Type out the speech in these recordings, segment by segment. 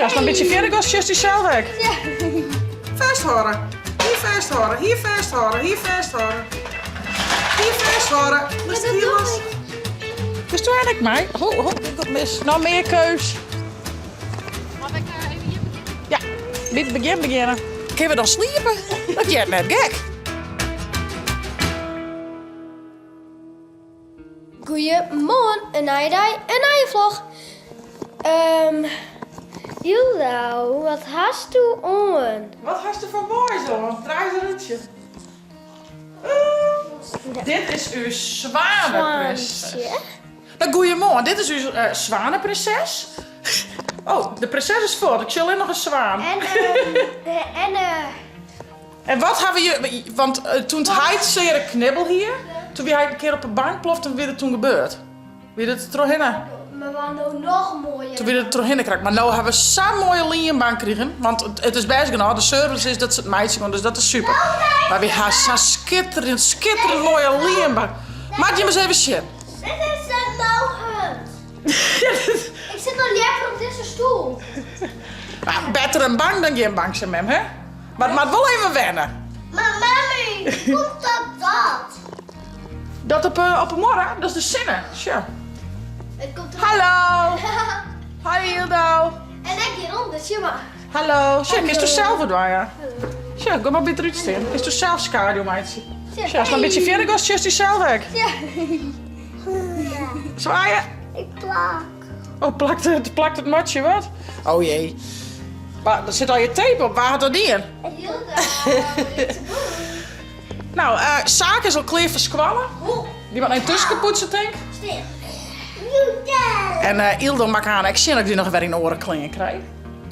Als je een beetje verder gaat, just die zelf weg. Ja. Vasthouden. Hier vasthouden. Hier vasthouden. Hier vasthouden. Hier vasthouden. Dus dat hier doe los. Dus toen eigenlijk mij. Oh, ik heb mis. Nou, meer keus. Mag ik even hier beginnen? Ja, niet beginnen. Kunnen we dan sliepen? Dat je net gek. Goedemorgen, een nieuwe dag, een nieuwe vlog. Julo, wat hast u aan? Wat had je voor mooi zo? Draai ze rutje. Dit is uw zwanenprinses. Zwaantje. Nou, goeiemorgen. Dit is uw zwanenprinses. Oh, de prinses is voort. Ik zie alleen nog een zwaan. En wat hebben je... Want toen hij zeer knibbel hier, toen hij een keer op een bank ploft, en weer het toen gebeurd. Weer het terugheen. Maar we waren nog mooier. Toen weer het terugheen krijgt. Maar nu hebben we zo'n mooie lienbank gekregen. Want het is best genoeg. De service is dat ze het meisje doen, dus dat is super. Maar we hebben zo'n schitterend mooie lienbank. Maak je maar eens even zien. Dit is een lauwhund. Ik zit nog lekker op deze stoel. Nou, beter een bank dan geen bank, zei mem, hè? Maar het moet wel even wennen. Maar mami, hoe komt dat? Dat op een morgen, dat is de zinnen. Sure. Het komt er. Hallo. Hi Hildo. En ik hieronder, zie maar. Hallo. Zeg, is toch zelf het waar, ja? Hallo. Zeg, ga maar bij het eruit staan. Is toch zelf schaduw, meidje? Ja. Zeg, als je een beetje verder gaat, just die zelf weg. Ja. Zwaaien. Ik plak. Oh, plakt het matje wat? Oh jee. Maar er zit al je tape op, waar gaat dat in? Nou, Saak is al klaar voor squallen. Die moet een tussen poetsen, denk ik. Stil. En Ildo maakt aan, ik zie dat ik die nog weer in de oren klinken krijg.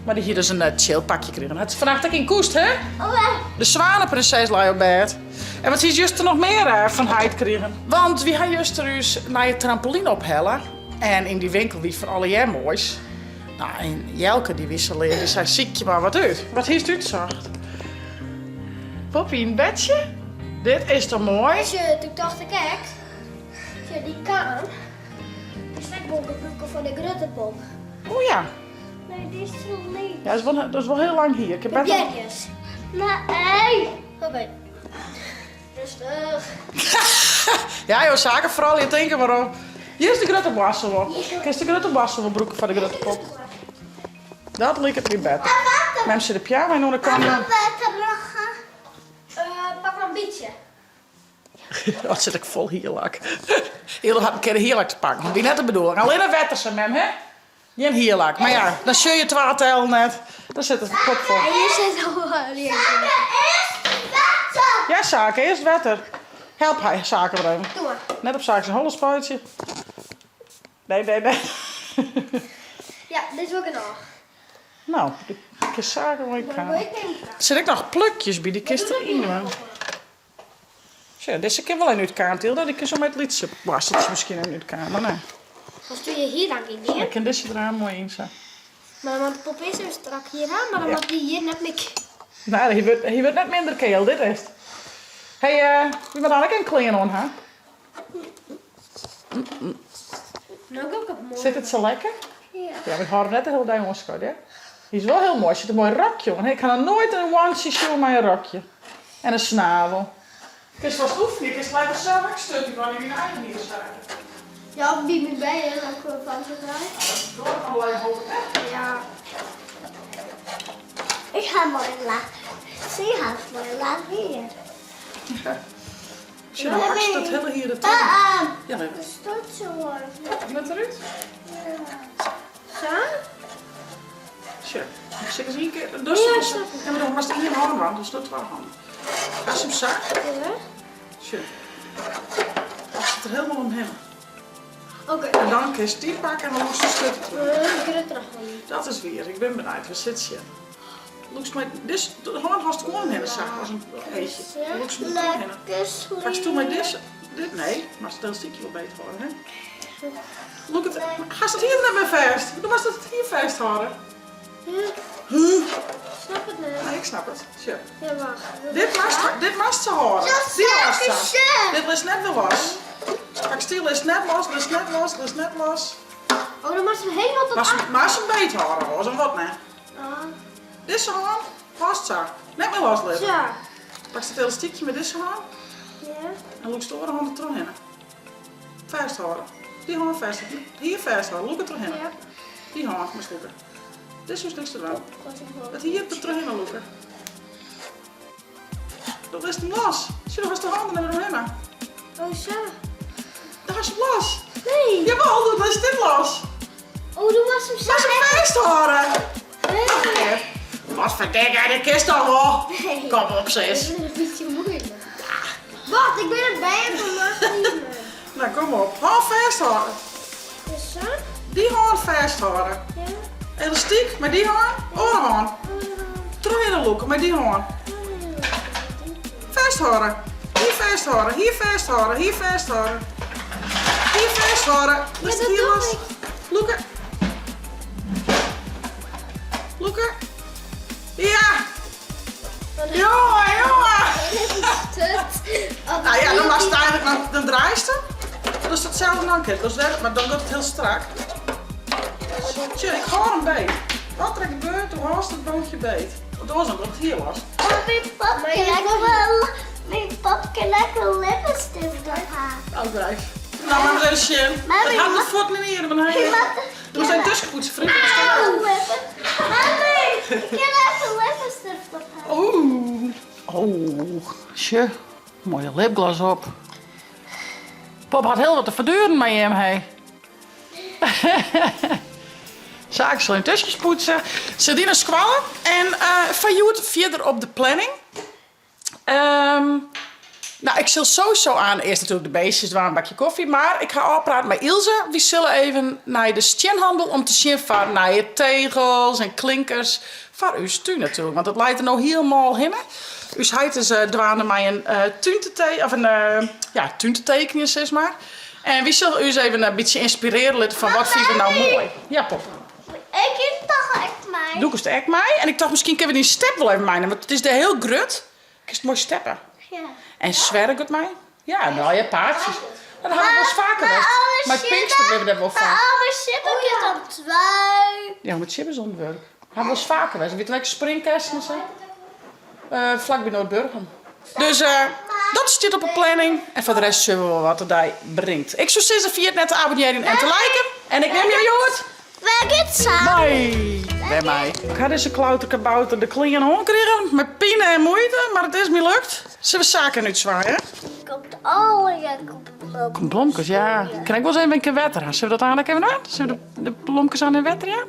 Maar die hier dus een chill pakje kregen. Het is vandaag ook in koest, hè? De zwanenprinses lag op bed. En wat is juist er nog meer van heid kregen? Want wie gaan juist er dus naar je trampoline ophellen. En in die winkel wie van alle jij moois. Nou, en Jelke die wisselde, die zei, ziek je maar wat uit. Wat heeft u het zacht? Poppie, een bedje? Dit is toch mooi? Toen dacht ik, kijk. Zie die kaan. Die snackbolkenbroeken van de Gruttepop. Oh ja. Nee, die is zo leeg. Ja, dat is wel heel lang hier. Ik heb De net al- bjergjes. Nee. Oké. Rustig. Ja joh, zaken vooral, je denkt waarom. Hier is de grote bassel wel. Kijk eens de grote bassel wel broeken van de grote pop. Dat lijkt het weer beter. Mensen de pyjama en dan kan dan. Pak maar een beetje. Wat zit ik vol hierlak. Heel had een keer de hierlak te pakken. Die net de bedoeling. Alleen een wetterse mem, hè? Geen hierlak. Maar ja, dan zul je 12 tel net. Dan zit het kop vol. En hier zit al een Ja, zaken, eerst wetter. Help hij zaken erin. Doe maar. Net op zaken zijn holle spuitje. Nee. Ja, dit is ook een nog. Nou, ik is zaken waar ik Maar ga. wil ik niet. Er zit ook nog plukjes bij, die kist erin. Man. Zo, deze keer wel in het kaarteel. Dat ik zo met het liedje wasseltje misschien in het kamer. Nee. Dan stuur je hier dan in neer. Ik kan deze er mooi in zo. Maar want de pop is er strak hier aan, maar dan Ja. mag die hier net niet. Nou, hier wordt net minder keel, dit is het. Hé, wie moet eigenlijk een klein aan, hè? Nou, ook op mooi. Zit het zo lekker? Ja. Ja, ik had net een heel duim onschot, hè? Die is wel heel mooi. Er zit een mooi rokje om. Ik kan er nooit een onesie show met een rokje. En een snavel. Ik is wat oefenen. Ik is lekker zelf een stukje van die eigen hier zaken. Ja, wie me bij je dan ook van zo draai. Door allerlei hoge echt. Ja. Ik ga mooi lachen. Zie gaat mooi lachen hier. Als je nou angst dat hele hier het ja, nee. Het stoot zo mooi. Je bent eruit? Zo? Zo. Zit eens één keer. Dus ja, maar dan was het hier een hand aan. Dus dat wel handig. Als je hem zak. Ja. Zo. Als het er helemaal omheen. Oké. En dan kun je die pakken en dan moest je stutten terug. Ik kan het terug wel niet. Dat is weer. Ik ben benieuwd. Waar zit je? Looks mij. Dit gewoon als het gewoon heen zak als een eetje. Looks me gewoon heen. Lekker Straks toen mij dit nee, maar stel stukje wel beter worden, hè? Look het. Ga het hier net mee vast? Dan was het hier vast houden. Snap het niet. Nee, ik snap het. Zo. Ja, wacht. Dit mast ze houden. Dat Die zeg mast je ze. zo. Dit is net weer los. Straks stil is net los, is net los, is net los. Oh, dan moet je hem helemaal tot aan. Maar ze een beetje houden, hoor. Zo wat, nee. Deze hand, vast zo. Net meer loslaten. Zo. Pak het elastiekje met deze hand Ja. en loop de andere hand er terug in. Vasthouden. Die hand vasthouden. Hier vasthouden, loop er terug in. Ja. Die hand moet lopen. Dit is niks te doen. Wat een hoop. Dat hier er terug in lopen. Dat is hem los. Zie je nog eens de handen er doorheen? Oh, zo. Daar is hem los. Nee. Jawel, dat is dit los. Oh, doe was hem zo. Dat is hem vasthouden. Nee. Wat verdikken, dit kist al wel. Nee. Kom op, sis. Dat is een beetje moeilijk. Wat? Ik ben erbij en vandaag niet meer. Nou, kom op. Hand vasthouden. Dus zo? Die hand vasthouden. Ja. Elastiek met die hand. Andere hand. Terug in de look met die hand. Vasthouden. Hier vasthouden. Hier vasthouden. Hier vasthouden. Hier vasthouden. Dus dat hier doe los. ik. Loeken. Loeken. Ja. Jongen, jongen. Nou ja, dan was het eigenlijk nog de draaiste. Dus dat hetzelfde dan kind. Dus maar dan wordt het heel strak. Tje, ik ga hem beet. Wat trek ik beurt, toen was het boontje beet. Want dat was ook wat het hier was. Mijn pap kan lekker lippenstift op haar. Nou, blijf. Nou, maar dat is je. Het gaat de voet niet meer. We zijn tussenpoetsen, vrienden. Mami, ik kan lekker lippenstift op haar. Oeh. Oh, tje. Mooie lipgloss op. Pop had heel wat te verduren met hem, hé. Zaken zal in tusjes poetsen. Sardine squallen. En van Joet verder op de planning. Nou, ik zal sowieso aan eerst natuurlijk de beestjes, waar een bakje koffie. Maar ik ga afpraten met Ilse. We zullen even naar de stjenhandel om te zien van naar je tegels en klinkers. Voor uw tuin natuurlijk, want het leidt er nou helemaal heen. Dus hij is dwaande mij een tuin te tekenen, zeg maar. En we zullen u eens even een beetje inspireren van wat vinden we nou mooi. Ja, pop. Ik heb toch echt mij. Doe ik eens de ek mij. En ik dacht misschien kunnen we die step wel even mijnen, want het is de heel grut. Ik is het mooi steppen. Ja. En zwerk het mij? Ja, nou ja, paardjes. Dat had ik wel eens vaker best. Maar het Pinkster hebben we dat wel vaak. Maar Sippen is dan 2. Ja, met Chip is onderwerp. Dat hebben we wel eens vaker best. Weet je lekker springkasten en zo? Vlak bij Noordburgen. Dus dat zit op de planning. En voor de rest zullen we wel wat erbij brengt. Ik zou zeggen via het net te abonneren en te liken. En ik neem je woord. Waar gaat het samen? Bye. Bij mij. Ik had deze klauterkabouter de klingen hond krijgen. Met pijn en moeite, maar het is me lukt. Zullen we zaken nu zwaaien? Komt alle Kom blomkes, ja. Kan ik wel eens even een keer wetteren? Zullen we dat eigenlijk even aan? Zullen we de blomkes aan in wetter, ja?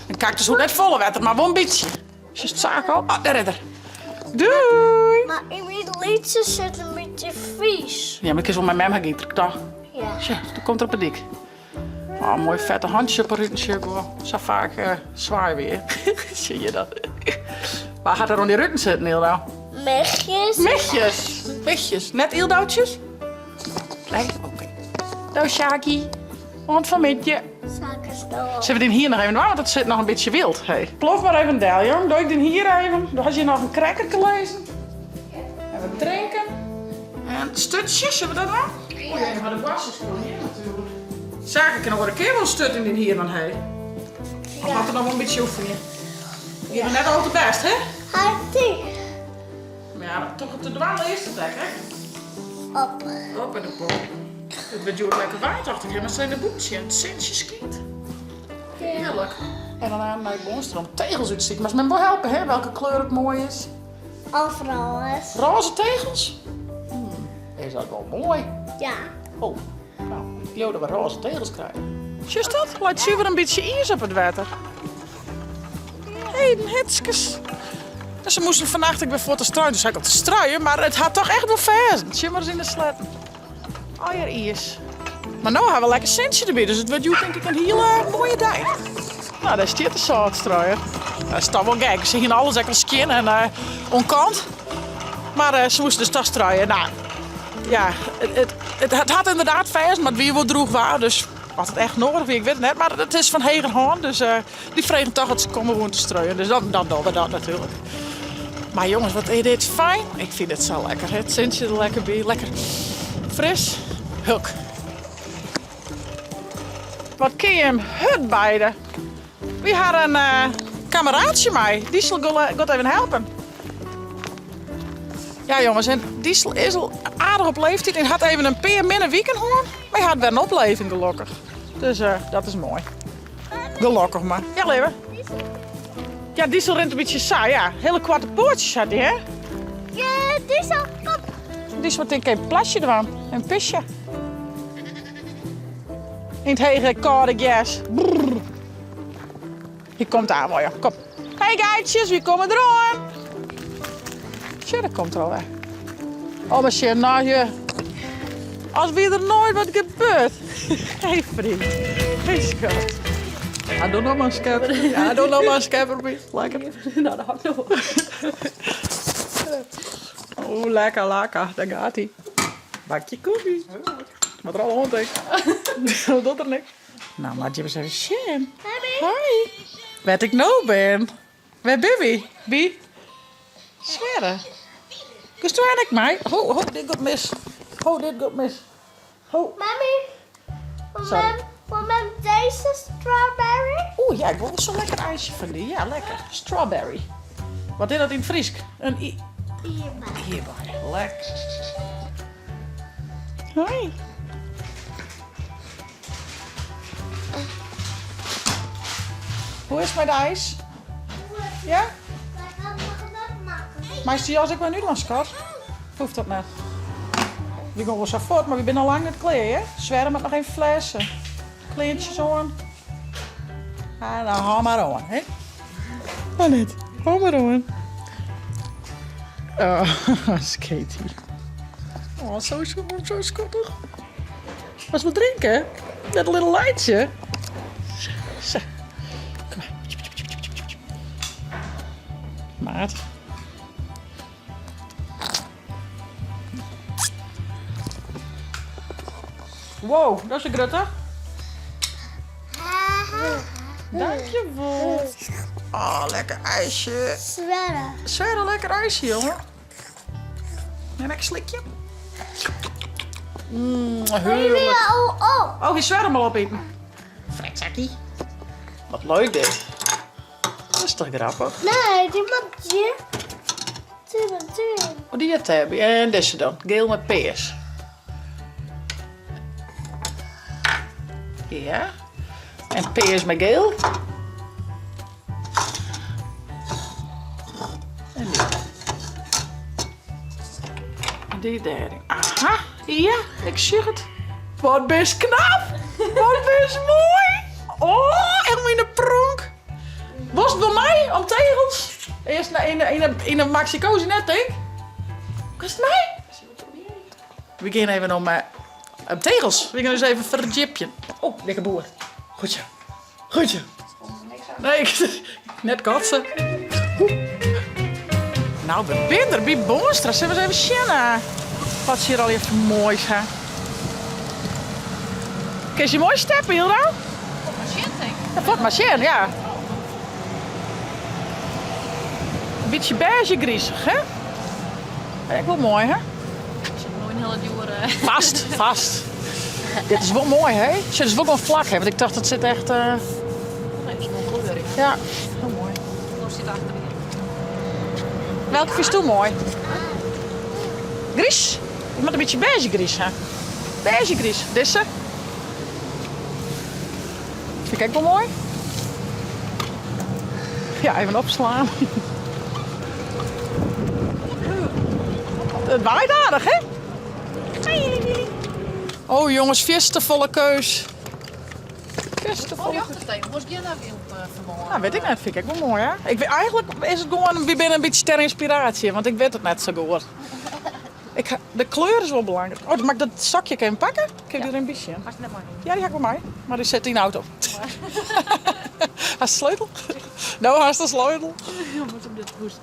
En kijk, dus hoe net volle wetter, maar wel een beetje. Is het zaak al? Ah, daar redder. Doei! Maar in mijn liedje zit een beetje vies. Ja, maar ik is wel mijn mem gaan gieten, toch? Ja. Tja, dan komt er op een dik. Oh, mooi vette handje op een ruttensje. Zo vaak zwaar weer. Zie je dat? Waar gaat er om die rutten zitten, Ilda? Mechjes. Mechjes. Mechjes. Net eeldoutjes? Nee? Oké. Nou, Shaki. Want van Mitje. Zakenstel. Zullen we die hier nog even aan? Want het zit nog een beetje wild. Hey. Plof maar even del, jong. Doe ik die hier even. Dan had je nog een cracker lezen. En wat drinken. En stutjes, zullen we dat doen? Oh ja, maar de was is gewoon hier natuurlijk. Zaken kunnen nog een keer wel stut in dit hier dan, hé. Of had er nog wel een beetje oefening. Je bent net al te best, hè? Hartie. Maar ja, toch op de dwalen eerste plek, hè? Op. Op in de pop. Het wordt ook lekker waterachtig, hè? Maar het zijn de boekjes en het zintje schiet. Heerlijk. En dan aan mijn boomstroom tegels uitzieken. Maar ze me wel helpen, hè? Welke kleur het mooi is. Overal is. Roze tegels? Is dat wel mooi? Ja. Oh, nou, ik geloof dat we roze tegels krijgen. Just dat? Laat zien we een beetje ijs op het water. Hé, hitskes. Dus ze moesten vannacht, ik ben voor te struien, dus ik had te struien, maar het had toch echt wel verzen. Zie maar eens in de sletten. Oh, hier ijs. Maar nu hebben we lekker centje erbij, dus het wordt nu denk ik een hele mooie dag. Nou, daar staat de zout struien. Dat is toch wel gek. Ze gingen alles lekker skin en onkant. Maar ze moesten dus toch struien. Nou, ja, het had inderdaad vers, maar het weer wel droeg waar, dus wat het echt nodig was, ik weet het net. Maar het is van Hegerhoorn, dus die vregen toch dat ze komen gewoon te strooien. Dus dan doen we dat natuurlijk. Maar jongens, wat is dit fijn? Ik vind het zo lekker. Het zintje er lekker bij, lekker fris. Hulk. Wat kun je hem hut beiden? We hadden kameraadje mij. Diesel gaat even helpen. Ja jongens, en Diesel is al aardig op leeftijd en had even een paar minder weekend hoor. Maar hij had weer een opleving gelukkig. Dus dat is mooi. Gelukkig maar. Ja, leven. Ja, Diesel rent een beetje saai, ja. Hele kwarte poortjes had hij, hè? Ja, Diesel, kom. Diesel denkt een plasje ervan. Een pisje. In het hege koude gas. Brrr. Hier komt aan, mooi. Kom. Hey geitjes, wie komen er aan? Tja, dat komt er alweer. Oh, maar shit, nou je. Als weer er nooit wat gebeurt. Hey vriend. Hey schat. Ja, doe nog maar een scamper. Ja, doe nog maar een scamper. Lekker. Nou, dat houdt nog. Oh, lekker, lekker. Daar gaat hij. Bakje koffie. Wat er al hond ik. Dat doet er niks. Nou, maar je eens even zien. Hoi. Wat ik nou ben. Waar ben je? Wie? Sverre. Kust u eigenlijk mij? Ho, dit gaat mis. Ho, dit gaat mis. Ho. Mami, moment deze strawberry? Oeh, ja, ik wil wel zo'n lekker ijsje van die. Ja, lekker. Strawberry. Wat is dat in het Fries? Een hierbij. Lekker. Hoi. Hoe is het met de ijs? Ja? Maar is die jas ook wel nu dan, schat? Hoeft dat net. We gaan wel zo voort, maar we zijn al lang met kleren, hè? Zwerren met nog geen flessen. Kleintjes aan. Ah, nou, hou maar aan, hè? Oh, net. Hou maar aan. Oh, Skatie. Oh, zo schattig. Was wat drinken? Net een little lightje. Zo. Kom maar. Maat. Wow, dat is een grutte. Dankjewel. Oh, lekker ijsje. Zwerre, lekker ijsje, jongen. En een slikje. Heerlijk. Oh, je zwerre maar opeten. Vretzakkie. Wat leuk dit. Dat is toch grappig? Nee, die moet je. Oh, die het hebben. En deze dan. Geel met peers. Ja. En peers met geel. En die. En die derde. Aha. Ja, ik zie het. Wat best knap. Wat best mooi. Oh, helemaal in de pronk. Was het bij mij om tegels? Eerst in een Maxico's net, denk ik. Was het mij? We gaan even om tegels. We gaan dus even verjipje. Oh, lekker boer. Goedje. Goedje. Nee, net kotsen. Nou, we zijn er bij Boonstra. Zullen we eens even zien wat is hier al even moois, hè? Kun je mooi steppen, Hilda? Wat machine, denk ik. Ja, wat machine, ja. Een beetje beige griezig, hè? Kijk, wel mooi, hè? Mooi een hele duur. Vast. Dit is wel mooi, hè? Het is wel een vlak, hè? Want ik dacht, het zit echt... Nee, dat is wel kleur. Ja, heel mooi. Dat zit achter je. Welke vind je toe mooi? Gries? Je moet een beetje beige gries, hè? Beige gries. Deze? Vind ik ook wel mooi. Ja, even opslaan. Het waait aardig, hè? Oh jongens, volle keus. Oh, je achtersteen. Was je nou weer op vermogen? Nou, weet ik net. Vind ik ook wel mooi, hè? Eigenlijk is het gewoon, we zijn een beetje ter inspiratie, want ik weet het net zo goed. De kleur is wel belangrijk. Oh, mag ik dat zakje even pakken? Ik heb er een beetje in. Had je net maar niet. Ja, die heb ik bij mij. Maar die zit in de auto. Hast de sleutel? Nou, hast de sleutel.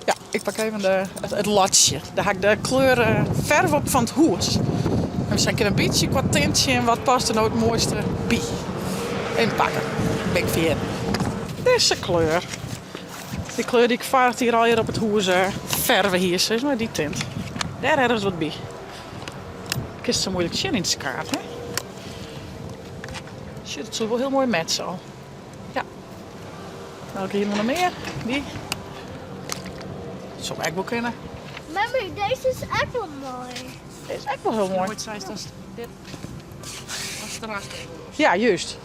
Ja, ik pak even het latje. Daar ga ik de kleur verf op van het hoes. En we zijn een beetje qua tintje en wat past er nou het mooiste bij. Inpakken. Big Vier. Deze kleur. Die kleur die ik vaart hier al hier op het hoes verven hier. Zeg maar die tint. Daar hebben ze wat bij. Ik is zo moeilijk zien in de kaart, hè? Shit, het is wel heel mooi met zo. Ja. Welke hier nog meer? Die. Dat zou ik wel kennen. Mami, deze is echt wel mooi. Dit is echt wel heel mooi. Nooit zijn als dit. Als het ernaast is. Ja, juist.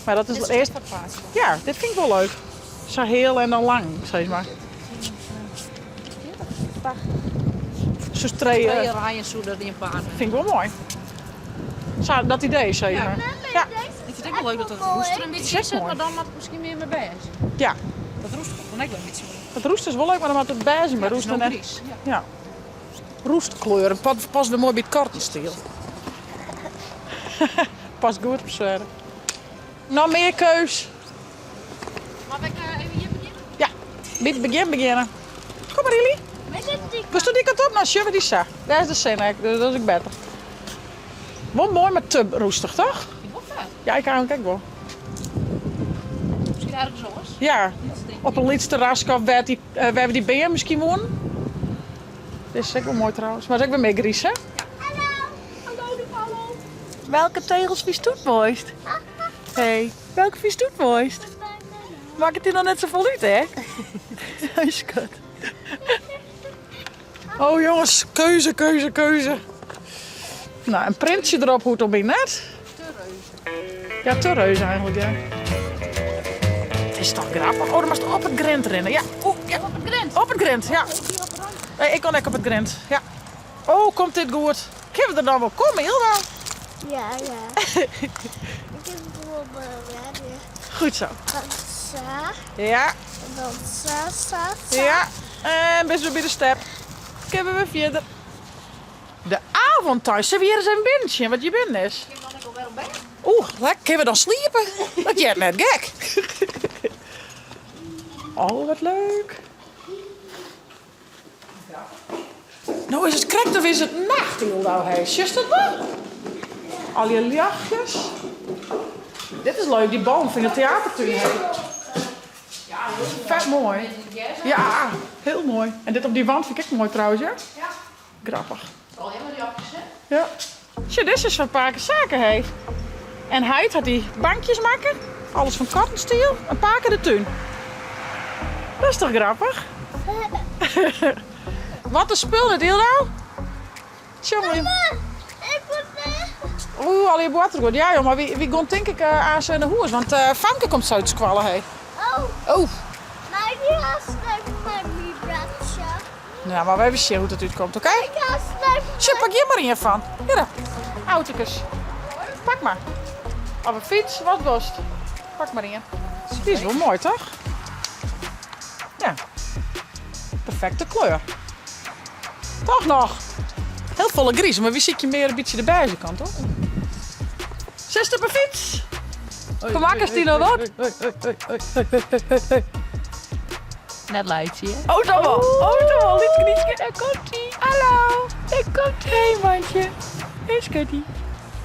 Maar dat is het eerste. Ja, dit vind ik wel leuk. Zo heel en dan lang, zeg maar. Zo Twee streeën. rijen zo dat die een paard. Vind ik wel mooi. Zo, dat idee, zeg maar. Ja, Ik vind het ook wel leuk dat het roester een beetje Zeg zit, mooi. maar dan wat misschien meer met beige. ja. Dat roester vond ik wel een beetje. Het roest is wel leuk, maar dan moet het bij zijn. Maar Het is roest nog net. gries. Ja. Ja. Roestkleuren. Past weer mooi bij het kartenstil. Past goed op z'n. Nog meer keus. Mag ik even hier beginnen? Ja, bij het beginnen. Kom maar, Lili. Dus die kant op, nou, zullen we die zo. Daar is de zin, dus dat is ik beter. Wel mooi, maar te roestig, toch? Ik vind het wel vet. Ja, ik hou hem, kijk wel. Misschien ergens anders. Ja, op een liedste terrasje of waar we die beer misschien wonen. Dit is ook wel mooi trouwens. Maar dat is ook weer meer gries, hè? Hallo, de Paulo. Welke tegels vies doet het mooist? Hey, welke vies doet het mooist? Maak het hier nog net zo vol uit, hè? Hij is kut. Oh jongens, keuze. Nou, een printje erop hoort op in net. Ja, te reus eigenlijk, ja. Het is toch grappig. Oh, dan moest op het grind rennen. Ja, ja. Op het grens. Op het grind, ja. Nee, ik kan ook op het grind, ja. Oh, komt dit goed? Kunnen we er dan wel komen, Hilda? Ja. Ik heb het wel weer. Goed zo. Dan zo. Ja, En dan zo. ja. En best wel bij de step. Kunnen we verder. De avond thuis. Zullen we hier eens een binnetje? Wat je binnen is? Ik kan ook wel bij. Oeh, daar kunnen we dan sliepen. Dat jij net gek. Oh, wat leuk. Nou, is het krekt of is het nacht, Hilda? Hey, zie je dat wel? Al je lichtjes. Dit is leuk, die boom van het theatertuin. Ja, vet mooi. Ja, heel mooi. En dit op die wand vind ik echt mooi trouwens, ja? Ja. Grappig. Al helemaal die appjes, hè? Ja. Zie, dit is van Paken zaken heeft. En hij had die bankjes maken. Alles van kartenstiel. En Paken de tuin. Dat is toch grappig? Wat een spul dit, Hilda? Jongen. Ik moet Oeh, al je water goed. Ja, joh, maar wie gaat denk ik aan zijn hoes? Want Famke komt zo uit squallen, hé. Oh. Maar die gaat snijpen met mijn bradje. Nou, maar we even zien hoe het uitkomt, oké? Ik ga snijpen. Shit, pak je maar in van. Hier, autootjes. Pak maar. Op een fiets, wat kost. Pak maar in. Die is wel mooi, toch? Ja. Perfecte kleur. Toch nog? Heel volle gries, maar wie ziet je meer een beetje de beige kant, toch? Zes op een fiets. Kom maar, Christina, wat? Net lightje, hè? Auto wel, lietje. Daar komt ie. Hallo, daar komt ie. Hé, mandje. Hé, schattie.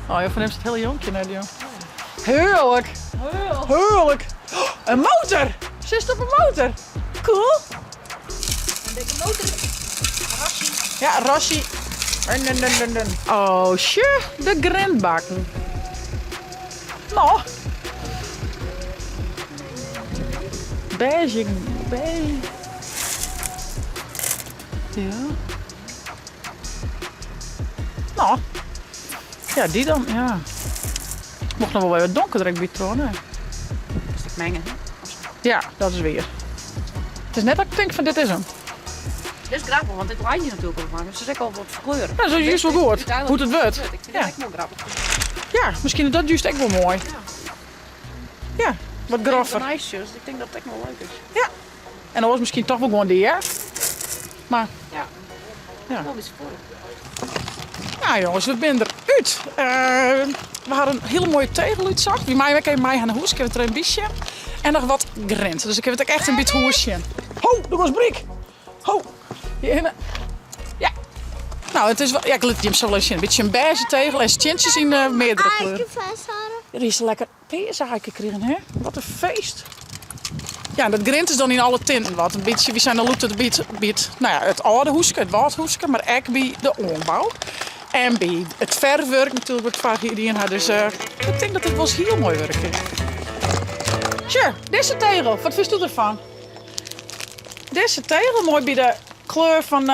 Oh, je van hem is het hele jonkje net, joh. Heerlijk. Heerlijk. Oh, een motor. Ze is op een motor. Cool. Een dikke motor. Ja, Rassie. Oh, shit. De grindbakken. Nou. Beige. Ja. Nou. Ja, die dan, ja. Mocht nog wel wat donkerder bij trouwen, hè. Een stuk mengen, hè? Ja, dat is weer. Het is net dat ik denk van dit is hem. Dit is grappig, want dit lijkt je natuurlijk ook maar. Ze zeggen al wat verkleuren. Ja, zo is juist wel goed. Hoe het wordt. Ik vind Ja. het echt wel grappig. Ja, misschien is dat juist echt wel mooi. Ja, wat groffer. Meisjes, ik denk dat het echt wel leuk is. Ja. En dan was misschien toch wel gewoon die, hè? Maar, Ja. Ja. Wel iets voor. nou jongens, we zijn eruit. We hadden een hele mooie tegel uitzag. Die mij even mij aan de hoes. Ik heb het er een beetje. En nog wat grind. Dus ik heb het ook echt een beetje hoesje. Ho, dat was Brik. Ho, hier. Ja. Nou, het is wel... Ja, ik liet hem zo eens zien. Een beetje een beige tegel en stintjes in meerdere kleuren. Er is lekker peerzaken gekregen, hè? Wat een feest. Ja, dat grind is dan in alle tinten wat. Een beetje, we zijn al op het gebied, nou ja, het oude hoeske, het woudhoeske, maar ook bij de ombouw. En bij het verfwerk natuurlijk, wat vaak hierin had. Dus ik denk dat het wel eens heel mooi werk is. Tja, deze tegel. Wat vind je ervan? Deze tegel, mooi bij de kleur van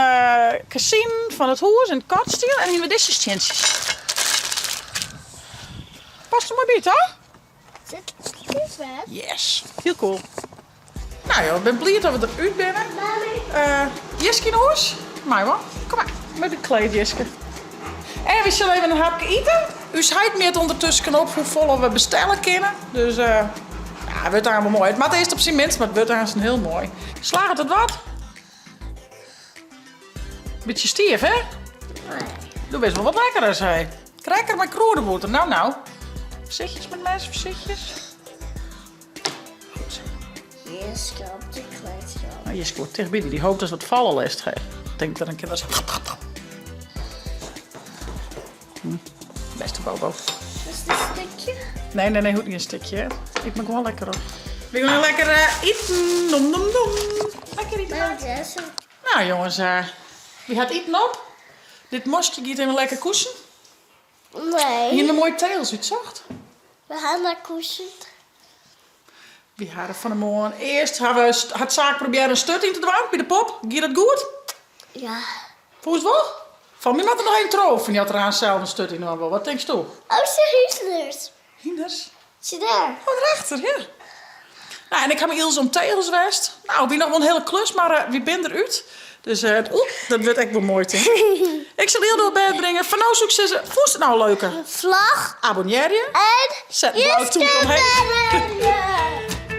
Cassine, van het huis en het katstiel. En hier met deze stentjes. Past er mooi bij, toch? Zit dit weg? Yes, heel cool. Nou joh, ik ben blij dat we eruit binnen. Jiske in huis? Maar wel. Kom maar, met een kleed Jiske. En we zullen even een hapje eten. U scheidt meer ondertussen op hoeveel we bestellen kunnen. Dus ja, het wordt allemaal mooi. Het maakt eerst op zijn minst, maar het wordt eigenlijk heel mooi. Slaagt het wat? Beetje stief, hè? Nee. Doe best wel wat lekkerder, zei. Cracker met kruidenboter. Nou. Voorzichtjes met mensen, voorzichtjes. Yes, op de kleedje. Nou, je scoort tegen binnen. Die hoopt dat ze wat vallen les geeft. Ik denk dat een keer dat ze... Beste Bobo. Is dit een stukje? Nee, hoeft niet een stukje. Hè. Ik maak wel lekker op. We gaan lekker eten. Nom, nom, nom. Lekker eten. Mijn Jesse. Nou jongens, wie gaat eten op? Dit mosje giet even lekker kussen. Nee. Hier een mooie tegels uitzocht. We gaan naar kussen. We hadden van de morgen. Eerst hebben we het zaak proberen een stut in te dwaan bij de pop. Gaat dat goed? Ja. Volgens wel? Van mij moet er nog één troof. En die had er aan zelf een stut in. Wat denk je toe? Oh, serieus? Hinders. Zie daar. Oh, daarachter, ja. Nou, en ik heb me Ilse om tegels west. Nou, wie nog wel een hele klus, maar wie ben eruit. Dus dat wordt echt wel mooi, ting. Ik zal heel veel bed brengen. Van nou succes. Vond het nou leuker? Vlag. Abonneer je. En Zet een blauw toep omheen.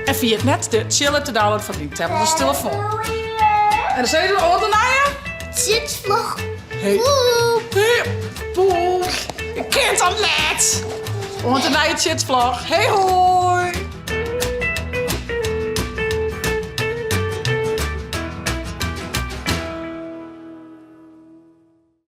En via het net de chillen te downloaden van die tablet als telefoon. En dan zei je wat dan naar je? Zitvlag. Hey. Poep. Ik ken het al net. Want een naar je chitvlog. Hey hoi.